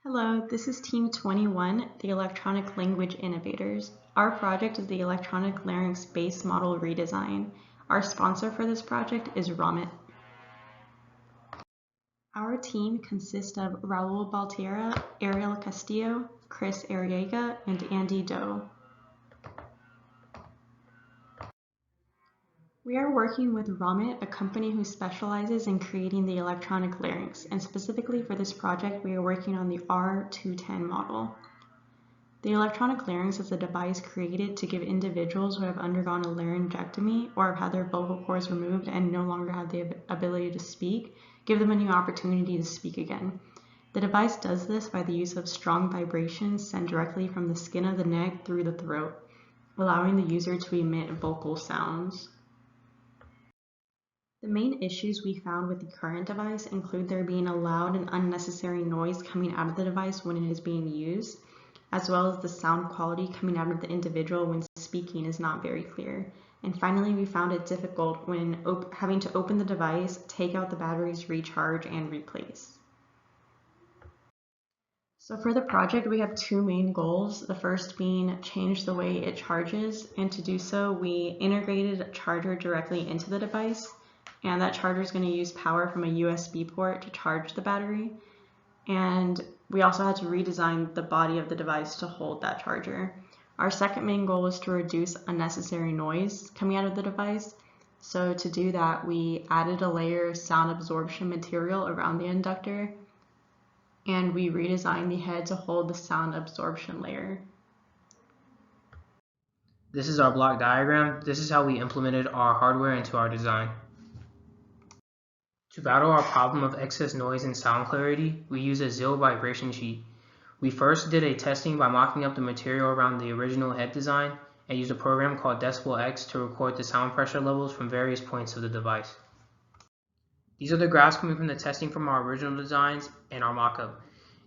Hello, this is Team 21, the Electronic Language Innovators. Our project is the Electronic Larynx Base Model Redesign. Our sponsor for this project is Romet. Our team consists of Raul Baltierra, Ariel Castillo, Chris Arriaga, and Andy Doe. We are working with Romet, a company who specializes in creating the electronic larynx, and specifically for this project, we are working on the R310 model. The electronic larynx is a device created to give individuals who have undergone a laryngectomy or have had their vocal cords removed and no longer have the ability to speak, give them a new opportunity to speak again. The device does this by the use of strong vibrations sent directly from the skin of the neck through the throat, allowing the user to emit vocal sounds. The main issues we found with the current device include there being a loud and unnecessary noise coming out of the device when it is being used, as well as the sound quality coming out of the individual when speaking is not very clear. And finally, we found it difficult when having to open the device, take out the batteries, recharge, and replace. So for the project, we have two main goals. The first being change the way it charges, and to do so, we integrated a charger directly into the device, and that charger is going to use power from a USB port to charge the battery. And we also had to redesign the body of the device to hold that charger. Our second main goal was to reduce unnecessary noise coming out of the device. So to do that, we added a layer of sound absorption material around the inductor, and we redesigned the head to hold the sound absorption layer. This is our block diagram. This is how we implemented our hardware into our design. To battle our problem of excess noise and sound clarity, we use a zero vibration sheet. We first did a testing by mocking up the material around the original head design and used a program called Decibel X to record the sound pressure levels from various points of the device. These are the graphs coming from the testing from our original designs and our mockup.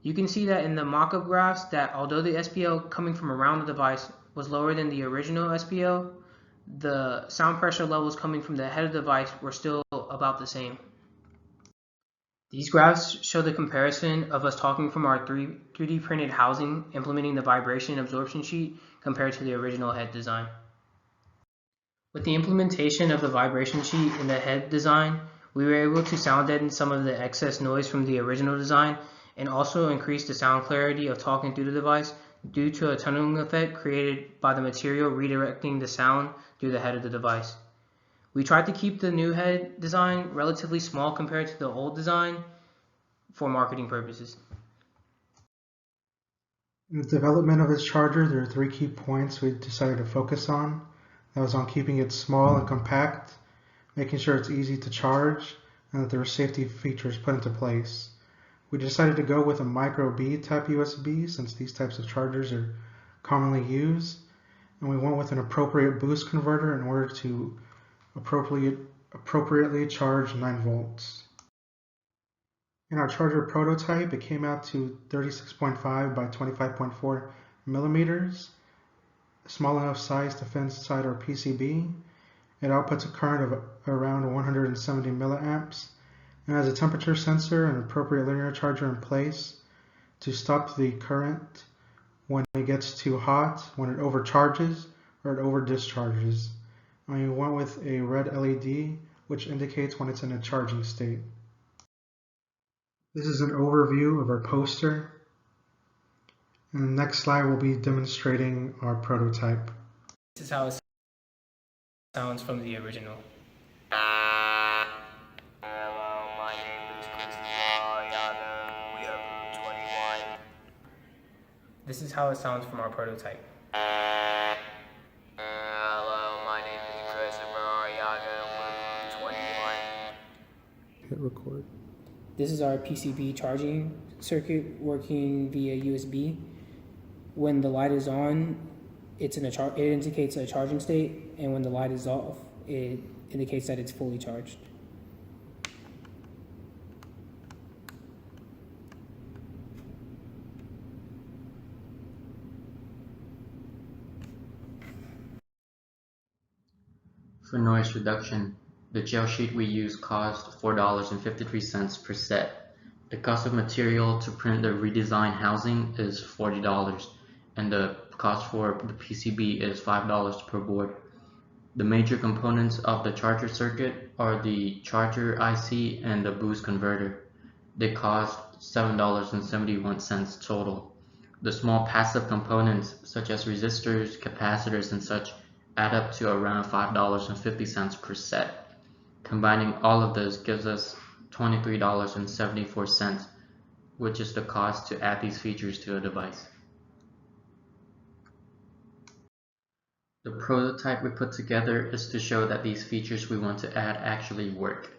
You can see that in the mockup graphs that although the SPL coming from around the device was lower than the original SPL, the sound pressure levels coming from the head of the device were still about the same. These graphs show the comparison of us talking from our 3D printed housing implementing the vibration absorption sheet compared to the original head design. With the implementation of the vibration sheet in the head design, we were able to sound deaden some of the excess noise from the original design and also increase the sound clarity of talking through the device due to a tunneling effect created by the material redirecting the sound through the head of the device. We tried to keep the new head design relatively small compared to the old design for marketing purposes. In the development of this charger, there are three key points we decided to focus on. That was on keeping it small and compact, making sure it's easy to charge, and that there were safety features put into place. We decided to go with a micro B type USB since these types of chargers are commonly used, and we went with an appropriate boost converter in order to appropriately charge 9 volts. In our charger prototype, it came out to 36.5 by 25.4 millimeters, small enough size to fit inside our PCB. It outputs a current of around 170 milliamps and has a temperature sensor and appropriate linear charger in place to stop the current when it gets too hot, when it overcharges, or it over discharges. And we went with a red LED, which indicates when it's in a charging state. This is an overview of our poster. And the next slide will be demonstrating our prototype. This is how it sounds from the original. Hello, my name is Chris. We are 21. This is how it sounds from our prototype. Hello, my name is Chris We're 21. Hit record. This is our PCB charging circuit working via USB. When the light is on, it indicates a charging state, and when the light is off, it indicates that it's fully charged. For noise reduction, the gel sheet we used cost $4.53 per set, The cost of material to print the Redesign housing is $40, and the cost for the PCB is $5 per board. The major components of the charger circuit are the charger IC and the boost converter. They cost $7.71 total. The small passive components such as resistors, capacitors, and such add up to around $5.50 per set. Combining all of those gives us $23.74, which is the cost to add these features to a device. The prototype we put together is to show that these features we want to add actually work.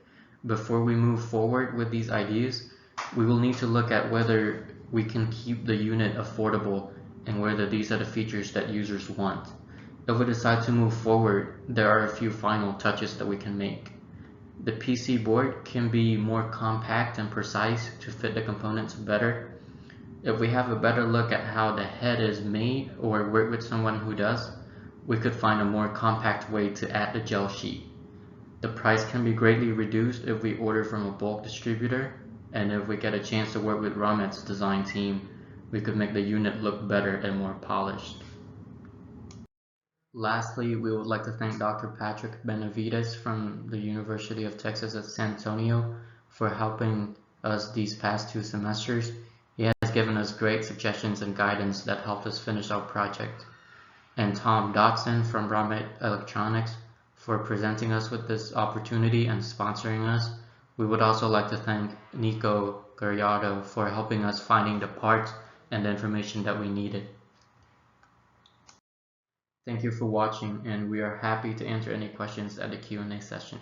Before we move forward with these ideas, we will need to look at whether we can keep the unit affordable and whether these are the features that users want. If we decide to move forward, there are a few final touches that we can make. The PC board can be more compact and precise to fit the components better. If we have a better look at how the head is made or work with someone who does, we could find a more compact way to add the gel sheet. The price can be greatly reduced if we order from a bulk distributor, and if we get a chance to work with Romet's design team, we could make the unit look better and more polished. Lastly, we would like to thank Dr. Patrick Benavides from the University of Texas at San Antonio for helping us these past 2 semesters. He has given us great suggestions and guidance that helped us finish our project. And Tom Dotson from Romet Electronics for presenting us with this opportunity and sponsoring us. We would also like to thank Nico Gallardo for helping us finding the parts and the information that we needed. Thank you for watching, and we are happy to answer any questions at the Q&A session.